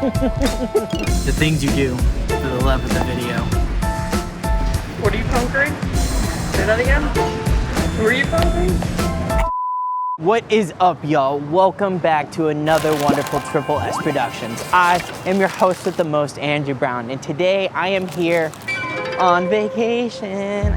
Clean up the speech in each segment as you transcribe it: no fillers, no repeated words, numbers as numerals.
The things you do for the love of the video. What are you conquering? Say that again? Who are you conquering? What is up, y'all? Welcome back to another wonderful Triple S Productions. I am your host with the most, Andrew Brown, and today I am here on vacation.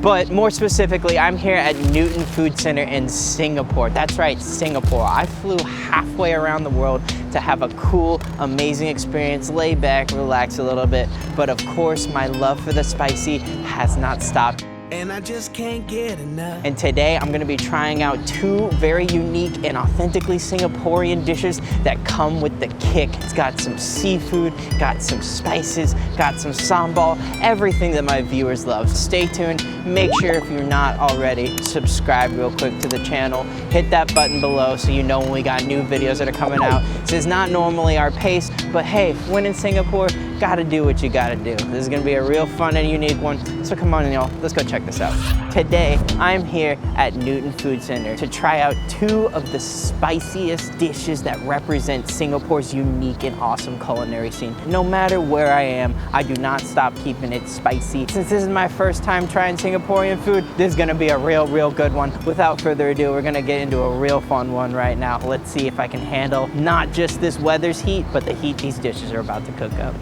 But more specifically, I'm here at Newton Food Center in Singapore. That's right, Singapore. I flew halfway around the world to have a cool, amazing experience, lay back, relax a little bit. But of course, my love for the spicy has not stopped. And I just can't get enough. And today I'm gonna be trying out two very unique and authentically Singaporean dishes that come with the kick. It's got some seafood, got some spices, got some sambal, everything that my viewers love. Stay tuned. Make sure if you're not already, subscribe real quick to the channel. Hit that button below so you know when we got new videos that are coming out. This is not normally our pace, but hey, when in Singapore, gotta do what you gotta do. This is gonna be a real fun and unique one. So come on, y'all, let's go check this out. Today, I'm here at Newton Food Center to try out two of the spiciest dishes that represent Singapore's unique and awesome culinary scene. No matter where I am, I do not stop keeping it spicy. Since this is my first time trying Singaporean food, this is gonna be a real good one. Without further ado, we're gonna get into a real fun one right now. Let's see if I can handle not just this weather's heat, but the heat these dishes are about to cook up.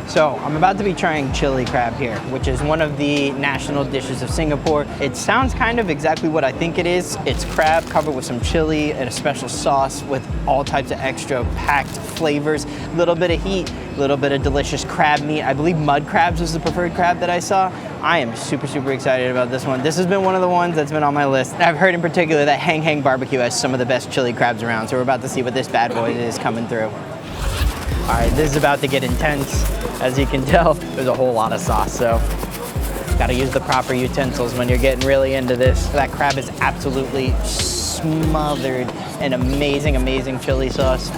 So I'm about to be trying chili crab here, which is one of the national dishes of Singapore. It sounds kind of exactly what I think it is. It's crab covered with some chili and a special sauce with all types of extra packed flavors, a little bit of heat, a little bit of delicious crab meat. I believe mud crabs was the preferred crab that I saw. I am super excited about this one. This has been one of the ones that's been on my list. I've heard in particular that Hang Hang Barbecue has some of the best chili crabs around, so we're about to see what this bad boy is coming through. All right, this is about to get intense. As you can tell, there's a whole lot of sauce, so gotta use the proper utensils when you're getting really into this. That crab is absolutely smothered in amazing chili sauce.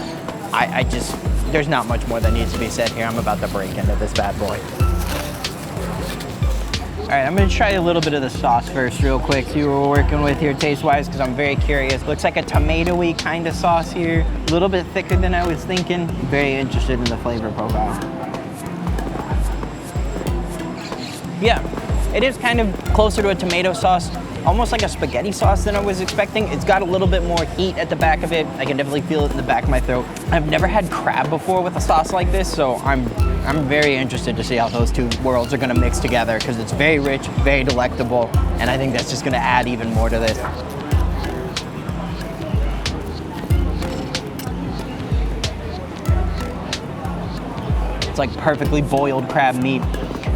There's not much more that needs to be said here. I'm about to break into this bad boy. All right, I'm gonna try a little bit of the sauce first real quick, see what we're working with here taste-wise, because I'm very curious. Looks like a tomato-y kind of sauce here. A little bit thicker than I was thinking. Very interested in the flavor profile. Yeah, it is kind of closer to a tomato sauce, almost like a spaghetti sauce than I was expecting. It's got a little bit more heat at the back of it. I can definitely feel it in the back of my throat. I've never had crab before with a sauce like this, so I'm very interested to see how those two worlds are gonna mix together, because it's very rich, very delectable, and I think that's just gonna add even more to this. It's like perfectly boiled crab meat,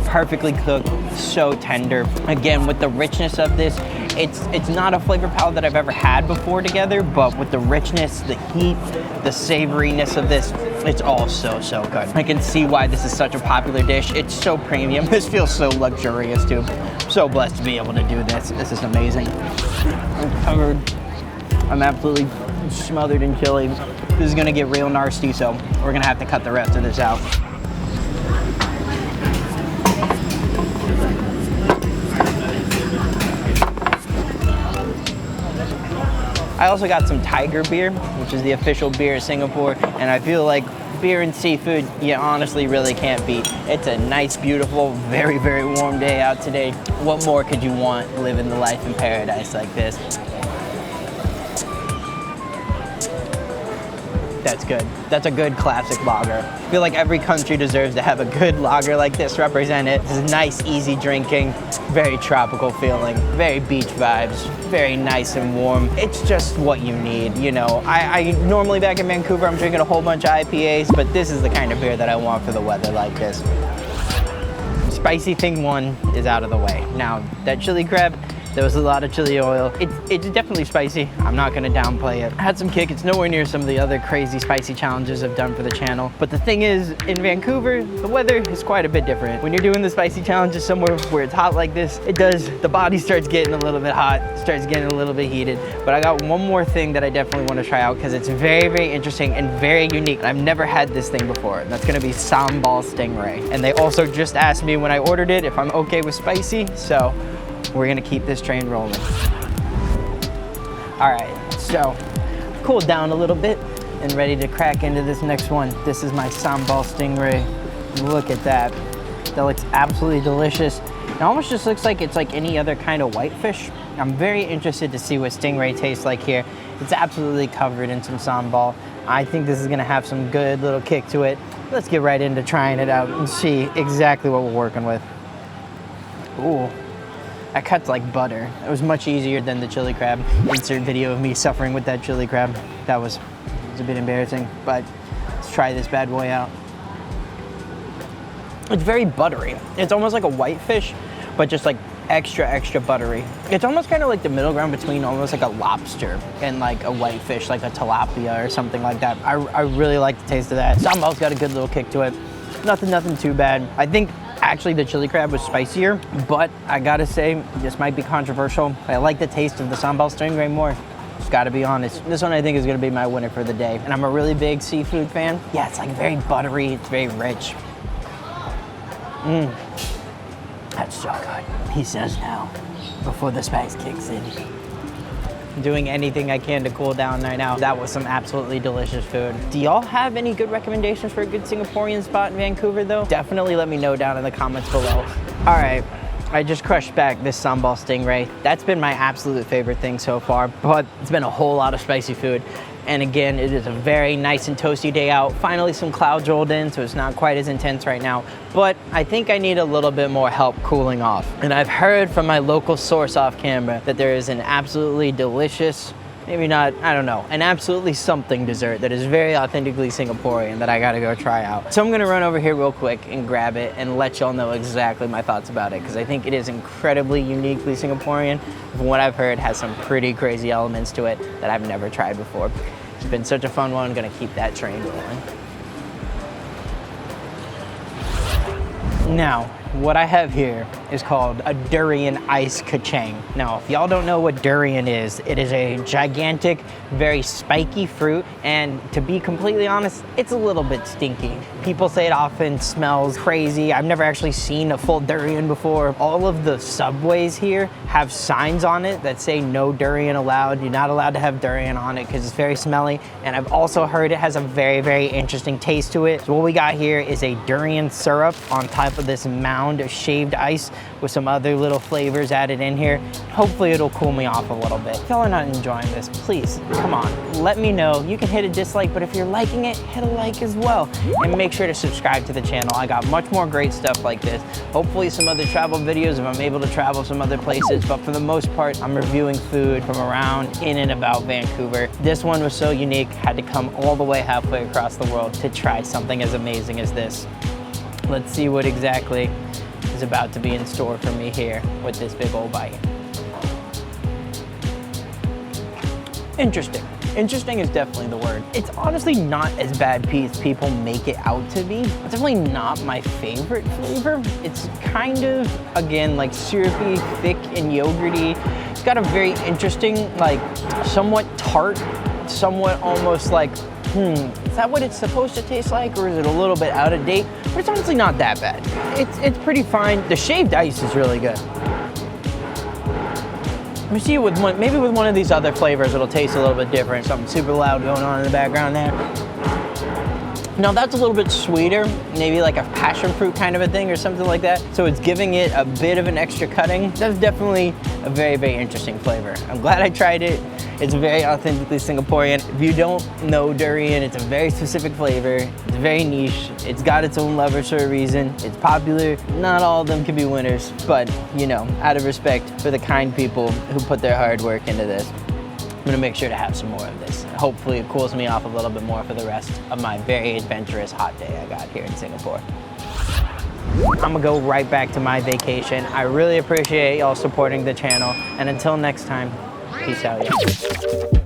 perfectly cooked, so tender. Again, with the richness of this, it's not a flavor palette that I've ever had before together, but with the richness, the heat, the savoriness of this, it's all so good. I can see why this is such a popular dish. It's so premium. This feels so luxurious too. I'm so blessed to be able to do this. This is amazing. I'm covered. I'm absolutely smothered in chili. This is gonna get real nasty, so we're gonna have to cut the rest of this out. I also got some Tiger beer, which is the official beer of Singapore, and I feel like beer and seafood, you honestly really can't beat. It's a nice, beautiful, very warm day out today. What more could you want living the life in paradise like this? That's good. That's a good classic lager. I feel like every country deserves to have a good lager like this represent it. This is nice, easy drinking, very tropical feeling, very beach vibes, very nice and warm. It's just what you need, you know. I normally back in Vancouver, I'm drinking a whole bunch of IPAs, but this is the kind of beer that I want for the weather like this. Spicy thing one is out of the way. Now, that chili crab, there was a lot of chili oil. It's definitely spicy. I'm not gonna downplay it. I had some kick. It's nowhere near some of the other crazy spicy challenges I've done for the channel. But the thing is, in Vancouver, the weather is quite a bit different. When you're doing the spicy challenges somewhere where it's hot like this, the body starts getting a little bit hot, starts getting a little bit heated. But I got one more thing that I definitely wanna try out because it's very interesting and very unique. I've never had this thing before, and that's gonna be sambal stingray. And they also just asked me when I ordered it if I'm okay with spicy, so We're gonna keep this train rolling. All right, so cooled down a little bit and ready to crack into this next one. This is my sambal stingray. Look at that. That looks absolutely delicious. It almost just looks like it's like any other kind of whitefish. I'm very interested to see what stingray tastes like here. It's absolutely covered in some sambal. I think this is gonna have some good little kick to it. Let's get right into trying it out and see exactly what we're working with. Ooh, that cuts like butter. It was much easier than the chili crab. Insert video of me suffering with that chili crab. That was a bit embarrassing, but let's try this bad boy out. It's very buttery. It's almost like a whitefish, but just like extra buttery. It's almost kind of like the middle ground between almost like a lobster and like a whitefish, like a tilapia or something like that. I really like the taste of that. Sambal's got a good little kick to it. Nothing too bad. I think actually the chili crab was spicier, but I gotta say, this might be controversial. I like the taste of the sambal stingray more. Just gotta be honest. This one I think is gonna be my winner for the day. And I'm a really big seafood fan. Yeah, it's like very buttery, it's very rich. That's so good. He says now, before the spice kicks in. Doing anything I can to cool down right now. That was some absolutely delicious food. Do y'all have any good recommendations for a good Singaporean spot in Vancouver though? Definitely let me know down in the comments below. All right, I just crushed back this sambal stingray. That's been my absolute favorite thing so far, but it's been a whole lot of spicy food. And again, it is a very nice and toasty day out. Finally, some clouds rolled in, so it's not quite as intense right now. But I think I need a little bit more help cooling off. And I've heard from my local source off camera that there is an absolutely delicious, maybe not, I don't know, an absolutely something dessert that is very authentically Singaporean that I gotta go try out. So I'm gonna run over here real quick and grab it and let y'all know exactly my thoughts about it, because I think it is incredibly uniquely Singaporean. From what I've heard, has some pretty crazy elements to it that I've never tried before. It's been such a fun one. I'm gonna keep that train rolling. Now, what I have here is called a durian ice kachang. Now, if y'all don't know what durian is, it is a gigantic, very spiky fruit, and to be completely honest, it's a little bit stinky. People say it often smells crazy. I've never actually seen a full durian before. All of the subways here have signs on it that say no durian allowed. You're not allowed to have durian on it because it's very smelly, and I've also heard it has a very interesting taste to it. So what we got here is a durian syrup on top of this mound of shaved ice with some other little flavors added in here. Hopefully it'll cool me off a little bit. If y'all are not enjoying this, please, come on, let me know. You can hit a dislike, but if you're liking it, hit a like as well. And make sure to subscribe to the channel. I got much more great stuff like this. Hopefully some other travel videos if I'm able to travel some other places, but for the most part, I'm reviewing food from around in and about Vancouver. This one was so unique, had to come all the way halfway across the world to try something as amazing as this. Let's see what exactly is about to be in store for me here with this big old bite. Interesting. Interesting is definitely the word. It's honestly not as bad as people make it out to be. It's definitely not my favorite flavor. It's kind of, again, like syrupy, thick, and yogurty. It's got a very interesting, like somewhat tart, somewhat almost like, is that what it's supposed to taste like, or is it a little bit out of date? But it's honestly not that bad. It's pretty fine. The shaved ice is really good. Let me see it with one, maybe with one of these other flavors, it'll taste a little bit different. Something super loud going on in the background there. Now that's a little bit sweeter, maybe like a passion fruit kind of a thing or something like that. So it's giving it a bit of an extra cutting. That's definitely a very interesting flavor. I'm glad I tried it. It's very authentically Singaporean. If you don't know durian, it's a very specific flavor. It's very niche. It's got its own lovers for a reason. It's popular. Not all of them can be winners, but you know, out of respect for the kind people who put their hard work into this, I'm gonna make sure to have some more of this. Hopefully it cools me off a little bit more for the rest of my very adventurous hot day I got here in Singapore. I'm gonna go right back to my vacation. I really appreciate y'all supporting the channel, and until next time, peace out, y'all.